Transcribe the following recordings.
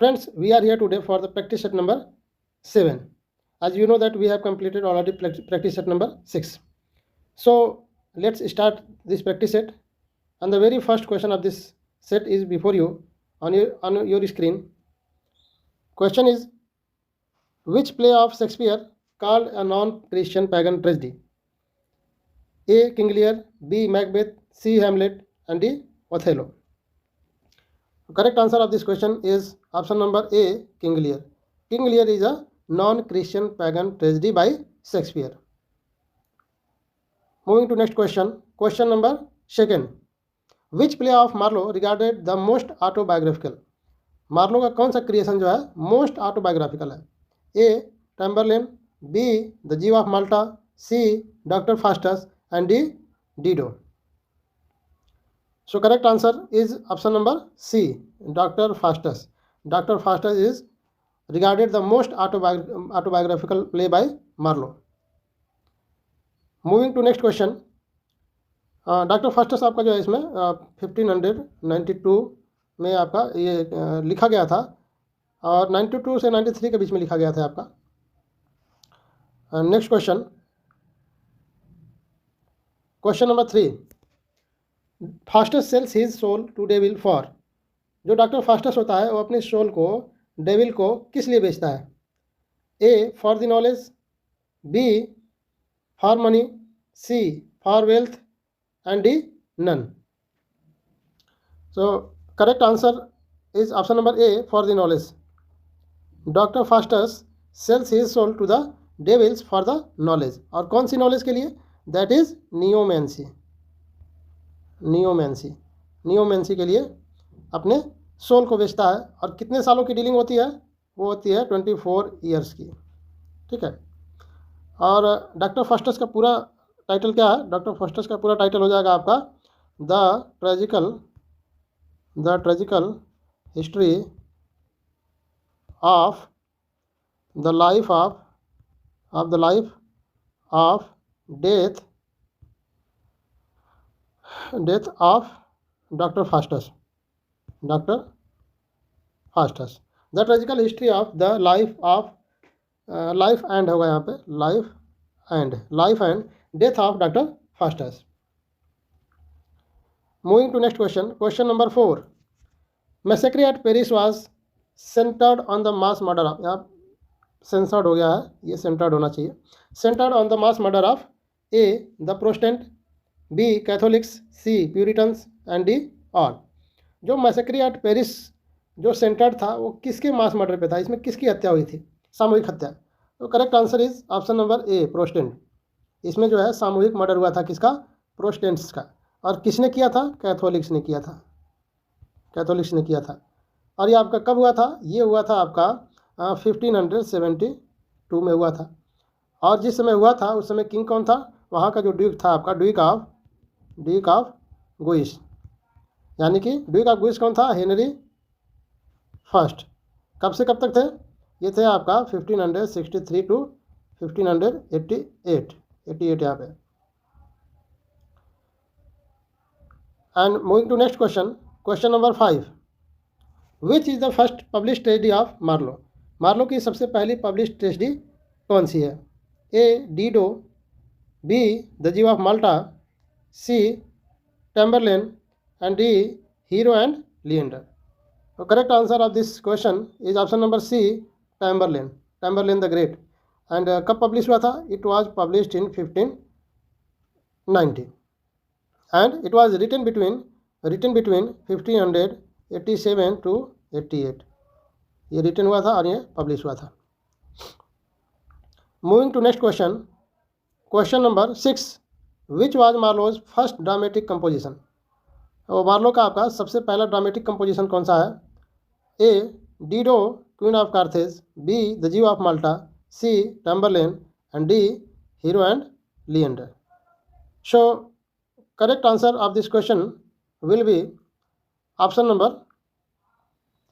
Friends, we are here today for the practice set number 7. As you know that we have completed already practice set number 6. So let's start this practice set. And the very first question of this set is before you on your screen. Question is, which play of Shakespeare called a non-Christian pagan tragedy? A. King Lear, B. Macbeth, C. Hamlet, and D. Othello. The correct answer of this question is option number A, King Lear. King Lear is a non-Christian pagan tragedy by Shakespeare. Moving to next question. Question number 2. Which play of Marlowe regarded the most autobiographical? Marlowe का कौन सा creation जो है most autobiographical है? A. Tamburlaine, B. The Jew of Malta, C. Doctor Faustus, and D. Dido. So correct answer is option number C, Dr. Faustus. Dr. Faustus is regarded the most autobiographical play by Marlowe. Moving to next question. Doctor Faustus आपका जो है इसमें 1592 में आपका ये लिखा गया था और 92 से 93 के बीच में लिखा गया था आपका. Next question. Question number 3. Faustus sells his soul to devil for. जो डॉक्टर फास्टस होता है वो अपने सोल को डेविल को किस लिए बेचता है? A. For the knowledge, B. For money, C. For wealth, and D. None. So correct answer is option number A, for the knowledge. Doctor Faustus sells his soul to the devils for the knowledge. और कौन सी knowledge के लिए? That is नियोमेंसी. नियोमेंसी के लिए अपने soul को बेचता है. और कितने सालों की डीलिंग होती है? वो होती है 24 ईयर्स की. ठीक है. और डॉक्टर फास्टस का पूरा टाइटल क्या है? डॉक्टर फास्टस का पूरा टाइटल हो जाएगा आपका the tragical history of the life of death of doctor Faustus. The tragical history of the life and होगा यहाँ पे, life and death of doctor Faustus. Moving to next question. Question number 4. Massacre at Paris was centered on the mass murder of. यहाँ censored हो गया है, ये centered होना चाहिए. Centered on the mass murder of A. The Protestant, B. Catholics, C. Puritans, and D. All. जो मैसेक्रे at Paris जो centred था वो किसके मास मर्डर पे था? इसमें किसकी हत्या हुई थी? सामूहिक हत्या. तो correct answer is option number A, Protestant. इसमें जो है सामूहिक मर्डर हुआ था किसका? प्रोटेस्टेंट्स का. और किसने किया था? कैथोलिक्स ने किया था. और ये आपका कब हुआ था? ये हुआ था आपका 1572 में हुआ था. और जिस समय हुआ था उस समय किंग कौन था? वहाँ का जो ड्यूक था आपका ड्यूक ऑफ गुइस. यानी कि ड्यूक ऑफ गुइस कौन था? Henry first. कब से कब तक थे? ये थे आपका 1563 टू 1588 यहाँ पे. And moving to next question. Question number 5. Which is the first publish tragedy of Marlowe. Marlowe की सबसे पहली पब्लिश ट्रेजेडी कौन सी है? A. Dido, B. The Jew of Malta, C. Tamburlaine, and D. Hero and Leander. तो correct answer of this question is option number C, Tamburlaine the great. And कब publish हुआ था? It was published in 1590 and it was written between 1587 to 88. ये written हुआ था और ये publish हुआ था. Moving to next question. Question number 6. Which was Marlowe's first dramatic composition. और मार्लो का आपका सबसे पहला ड्रामेटिक कंपोजिशन कौन सा है? A. Dido, queen of Carthage, B. The Jew of Malta, C. Tamburlaine, and D. Hero and Leander. So correct answer of this question will be option number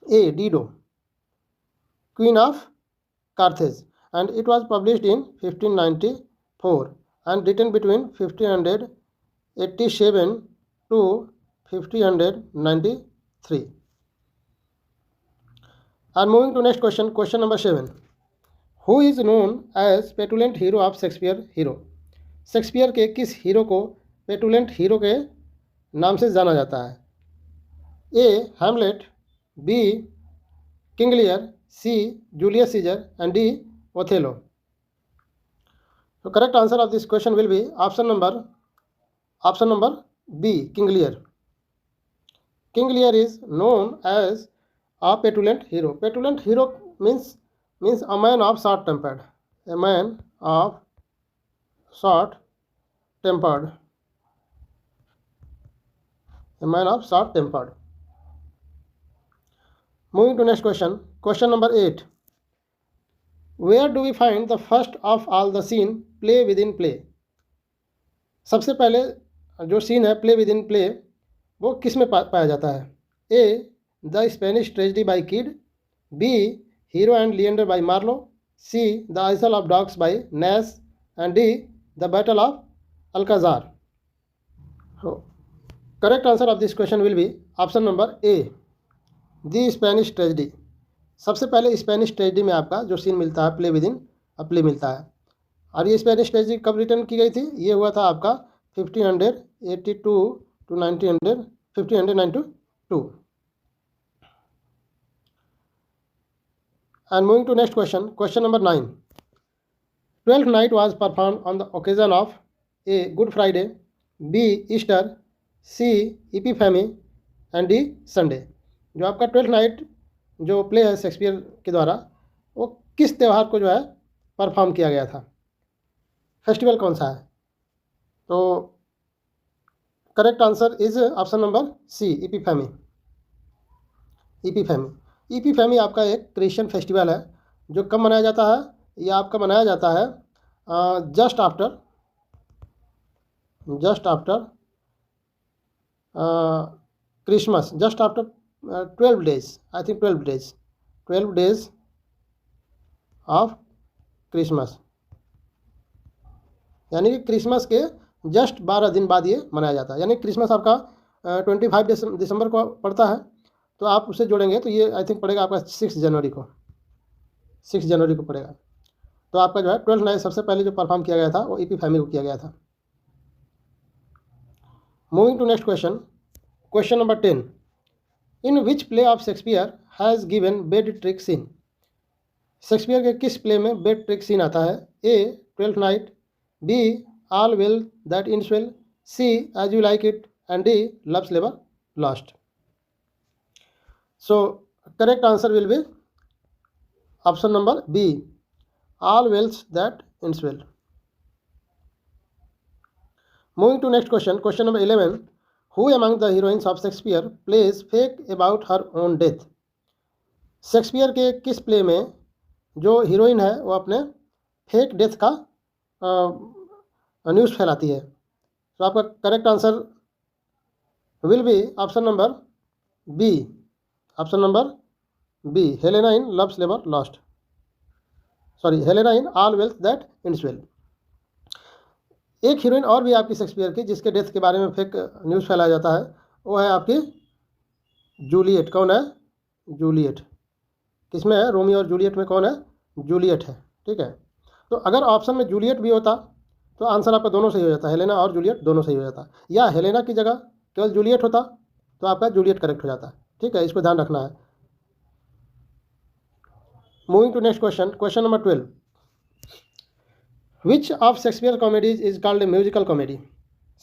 A, Dido, Queen of Carthage, and it was published in 1594 and written between 1587 to 1593. And moving to next question, question number 7. Who is known as petulant hero of Shakespeare hero? Shakespeare के किस hero को पेटुलेंट hero के नाम से जाना जाता है? A Hamlet, B King Lear, C Julius Caesar and D Othello. So correct answer of this question will be option number B, King Lear. King Lear is known as a petulant hero. Petulant hero means a man of short tempered. A man of short tempered. A man of short tempered. Moving to next question. Question number 8. Where do we find the first of all the scene play within play? सबसे पहले जो scene है play with in play वो किस में पाया जाता है? A the Spanish tragedy by Kyd, B Hero and Leander by Marlowe, C the isle of dogs by Nashe and D the battle of Alcazar. Correct answer of this question will be option number A, the Spanish tragedy. सबसे पहले Spanish tragedy में आपका जो scene मिलता है play with in a play मिलता है. और ये स्पेनिश ट्रेजेडी कब रिटर्न की गई थी? ये हुआ था आपका 1582 to 1592. And moving to next question, question number 9. 12th night was performed on the occasion of A. Good Friday, B. Easter, C. Epiphany and D. Sunday. जो आपका 12th नाइट जो प्ले है शेक्सपियर के द्वारा वो किस त्यौहार को जो है परफॉर्म किया गया था? फेस्टिवल कौन सा है? तो correct answer is option number C, epiphany. Epiphany आपका एक क्रिश्चियन फेस्टिवल है जो कब मनाया जाता है? ये आपका मनाया जाता है just after Christmas, just after 12 days, I think 12 days of Christmas, यानी कि क्रिसमस के जस्ट 12 दिन बाद ये मनाया जाता है. यानी क्रिसमस आपका 25 दिसंबर को पड़ता है, तो आप उसे जोड़ेंगे तो ये आई थिंक पड़ेगा आपका 6 जनवरी को पड़ेगा. तो आपका जो है 12th नाइट सबसे पहले जो परफॉर्म किया गया था वो इपीफेमी को किया गया था. Moving to next question, question number 10. In which play of Shakespeare has given bed trick scene? Shakespeare के किस प्ले में बेड ट्रिक सीन आता है? A 12th night, B all well that ends well, C as you like it and D love's labour lost. So correct answer will be option number B, all wells that ends well. Moving to next question, question number 11. Who among the heroines of Shakespeare plays fake about her own death? Shakespeare के किस play में जो heroine है वो अपने fake death का news फैलाती है? तो आपका correct answer will be option number B, Helena in love's labour lost, Helena in all wells that ends well. एक हीरोइन और भी आपकी शेक्सपियर की जिसके डेथ के बारे में फेक न्यूज़ फैलाया जाता है, वो है आपकी जूलियट. कौन है? जूलियट. किसमें है? रोमियो और जूलियट में कौन है? जूलियट है. ठीक है, तो अगर ऑप्शन में जूलियट भी होता तो आंसर आपका दोनों सही हो जाता, हेलेना और जूलियट दोनों सही हो जाता. या हेलेना की जगह केवल जूलियट होता तो आपका जूलियट करेक्ट हो जाता. ठीक है, इसको ध्यान रखना है. Moving to next question, question number 12. Which of Shakespeare comedies is called a musical comedy?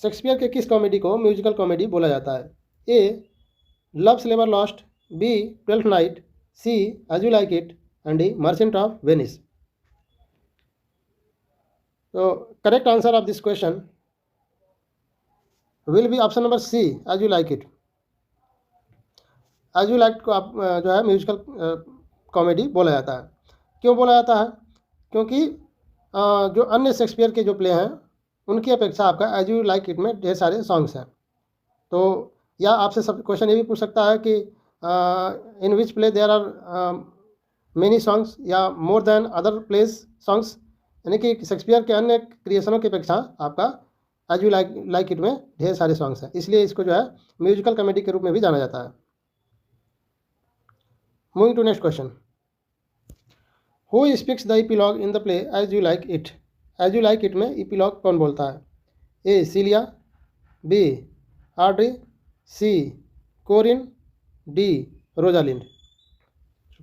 Shakespeare के किस कॉमेडी को म्यूजिकल कॉमेडी बोला जाता है? A love's labour lost, B 12th night, C as you like it and D merchant of Venice. तो correct answer of this question will be option number C, as you like it. As you like को आप जो है musical comedy बोला जाता है. क्यों बोला जाता है? क्योंकि जो अन्य शेक्सपियर के जो प्ले हैं उनकी अपेक्षा आपका एज यू लाइक इट में ढेर सारे सॉन्ग्स हैं. तो या आपसे सब क्वेश्चन ये भी पूछ सकता है कि in which play there are many songs या more than other plays songs, यानी कि शेक्सपियर के अन्य क्रिएशनों की अपेक्षा आपका एज यू लाइक इट में ढेर सारे सॉन्ग्स हैं, इसलिए इसको जो है म्यूजिकल कॉमेडी के रूप में भी जाना जाता है. Moving to next question, who speaks the epilogue in the play as you like it. As you like it में इपीलॉग कौन बोलता है? A Celia, B Audrey, C Corin, D Rosalind.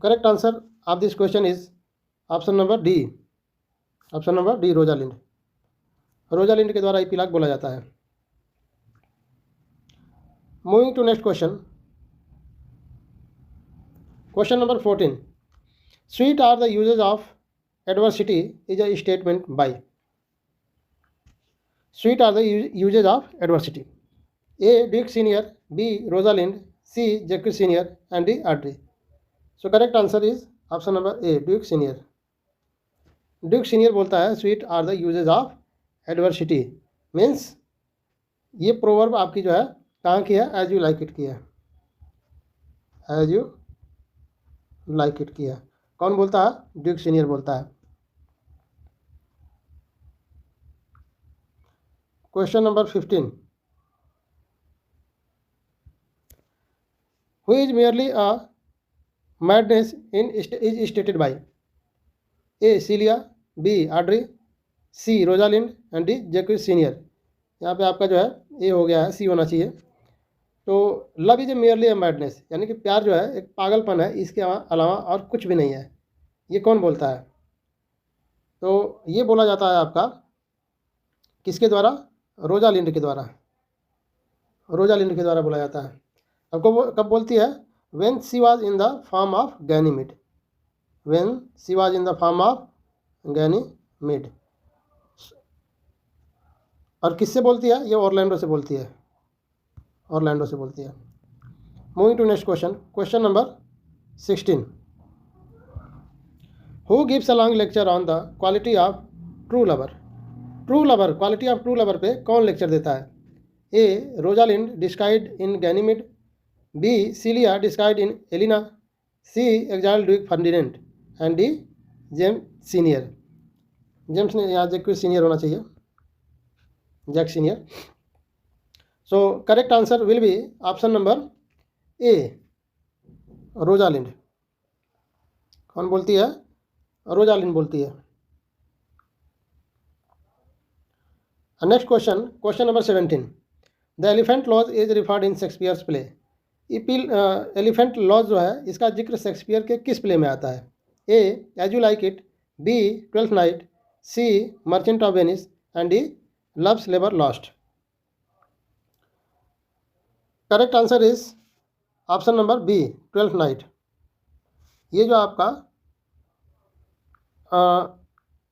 Correct answer of this question is option number D. Option number D Rosalind. Rosalind के द्वारा epilogue बोला जाता है। Moving to next question, question number 14, sweet are the uses of adversity is a statement by. Sweet are the uses of adversity, A Duke senior, B Rosalind, C Jaques senior and D Audrey. So correct answer is option number A Duke senior. Duke senior बोलता है sweet are the uses of adversity, means ये proverb आपकी जो है कहाँ की है? As you like it की है। एज यू लाइक इट की है। कौन बोलता है? ड्यूक सीनियर बोलता है। Question number 15, who is merely a madness in is stated by A Celia, B Audrey, C Rosalind and D Jaques senior. यहाँ पे आपका जो है ए हो गया है, सी होना चाहिए। तो love is a merely A madness, यानी कि प्यार जो है एक पागलपन है, इसके अलावा और कुछ भी नहीं है। ये कौन बोलता है? तो ये बोला जाता है आपका किसके द्वारा? रोजालिंड के द्वारा। रोजालिंड के द्वारा बोला जाता है। अब कब बोलती है? When she was in the form of Ganymede. When she was in the form of Ganymede. और किससे बोलती है? ये ऑरलैंडो से बोलती है। ऑरलैंडो से बोलती है। Moving to next question, question number 16, who gives a long lecture on the quality of true lover. True lover, quality of true lover पे कौन लेक्चर देता है? A Rosalind described in Ganymede, B Celia described in Aliena, C exile Duke Ferdinand and D James senior. James ने यहाँ Jaques senior होना चाहिए, Jaques senior. So correct answer will be option number A Rosalind. कौन बोलती है? Rosalind बोलती है। Next question, question number 17, the elephant lodge is referred in Shakespeare's play. Elephant lodge जो है इसका जिक्र शेक्सपियर के किस प्ले में आता है? A as you like it, B twelfth night, C merchant of Venice and D love's labour lost. Correct answer is option number B twelfth night. ये जो आपका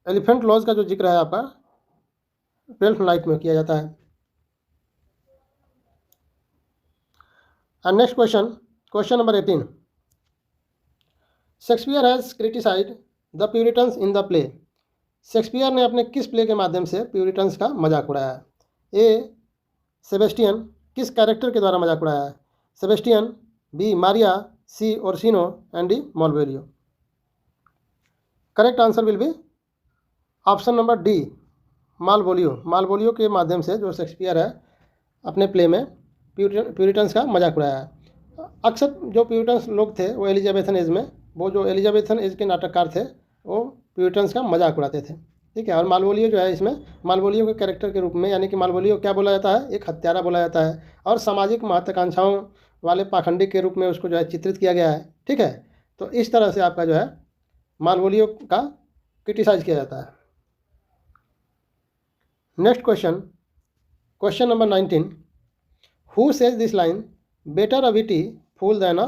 एलिफेंट लॉज का जो जिक्र है आपका ट्वेल्थ नाइट में किया जाता है। And next question, question number 18. Shakespeare has criticised the Puritans in the play. Shakespeare ने अपने किस प्ले के माध्यम से प्यूरिटन्स का मजाक उड़ाया है? ए सेबेस्टियन, किस कैरेक्टर के द्वारा मजाक उड़ाया है? Sebastian, B Maria, C Orsino and D Malvolio. Correct answer will be option number D Malvolio. Malvolio के माध्यम से जो शेक्सपियर है अपने प्ले में प्यूरिटन्स का मजाक उड़ाया है। अक्सर जो प्यूरिटन्स लोग थे वो एलिजाबेथन एज में, वो जो एलिजाबेथन एज के नाटककार थे वो प्यूरिटन्स का मजाक उड़ाते थे। ठीक है। और मालवोलियो जो है इसमें मालवोलियो के कैरेक्टर के रूप में, यानी कि मालवोलियो क्या बोला जाता है? एक हत्यारा बोला जाता है और सामाजिक महत्वाकांक्षाओं वाले पाखंडी के रूप में उसको जो है चित्रित किया गया है। ठीक है। तो इस तरह से आपका जो है मालवोलियो का क्रिटिसाइज किया जाता है। Next question, question number 19, who says this line better a witty fool than a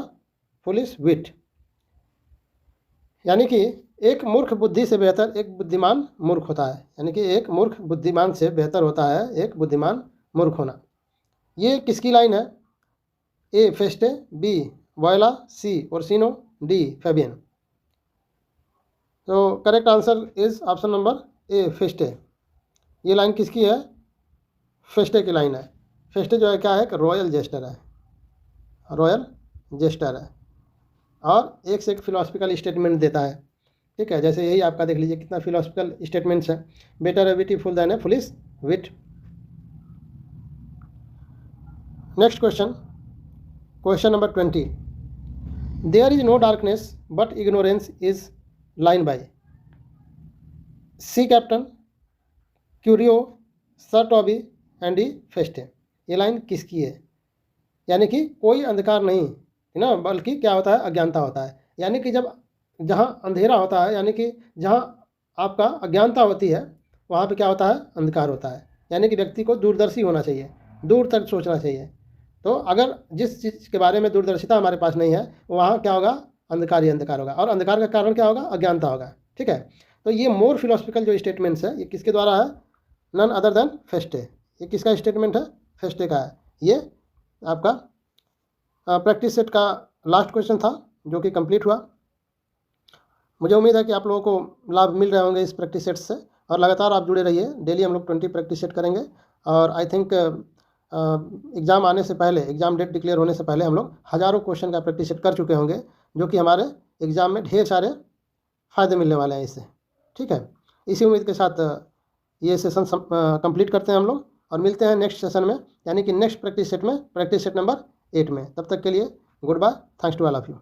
foolish wit. यानी कि एक मूर्ख बुद्धि से बेहतर एक बुद्धिमान मूर्ख होता है। यानी कि एक मूर्ख बुद्धिमान से बेहतर होता है एक बुद्धिमान मूर्ख होना। ये किसकी लाइन है? A Feste, B Viola, C Orsino, D Fabian. तो correct answer is option number A Feste. ये लाइन किसकी है? फेस्टे की लाइन है। फेस्टे जो है क्या है? एक रॉयल जेस्टर है, रॉयल जेस्टर है और एक से एक फिलोसफिकल स्टेटमेंट देता है। ठीक है। जैसे यही आपका देख लीजिए कितना फिलोसफिकल स्टेटमेंट्स है। Better a witty fool than a foolish wit. Next question, question number 20, there is no darkness but ignorance is line by C captain Curio sir Toby and D Feste. ये line किसकी है? यानी कि कोई अंधकार नहीं है ना, बल्कि क्या होता है, अज्ञानता होता है। यानी कि जब जहाँ अंधेरा होता है, यानी कि जहाँ आपका अज्ञानता होती है, वहाँ पे क्या होता है, अंधकार होता है। यानी कि व्यक्ति को दूरदर्शी होना चाहिए, दूर तक सोचना चाहिए। तो अगर जिस चीज़ के बारे में दूरदर्शिता हमारे पास नहीं है, वहाँ क्या होगा, अंधकार ही अंधकार होगा। और अंधकार का कारण क्या होगा, अज्ञानता होगा। ठीक है, तो ये मोर फिलोसफिकल जो स्टेटमेंट्स है, ये किसके द्वारा है, नन अदर देन फेस्टे। ये किसका स्टेटमेंट है, फेस्टे का है। ये आपका प्रैक्टिस सेट का लास्ट क्वेश्चन था जो कि कंप्लीट हुआ। मुझे उम्मीद है कि आप लोगों को लाभ मिल रहे होंगे इस प्रैक्टिस सेट से, और लगातार आप जुड़े रहिए। डेली हम लोग 20 प्रैक्टिस सेट करेंगे, और आई थिंक एग्ज़ाम आने से पहले, एग्ज़ाम डेट डिक्लेयर होने से पहले हम लोग हज़ारों क्वेश्चन का प्रैक्टिस सेट कर चुके होंगे, जो कि हमारे एग्ज़ाम में ढेर सारे फ़ायदे मिलने वाले हैं इससे। ठीक है, इसी उम्मीद के साथ ये सेशन कंप्लीट करते हैं हम लोग, और मिलते हैं नेक्स्ट सेशन में, यानी कि नेक्स्ट प्रैक्टिस सेट में, प्रैक्टिस सेट नंबर 8 में। तब तक के लिए good bye, thanks to all of you.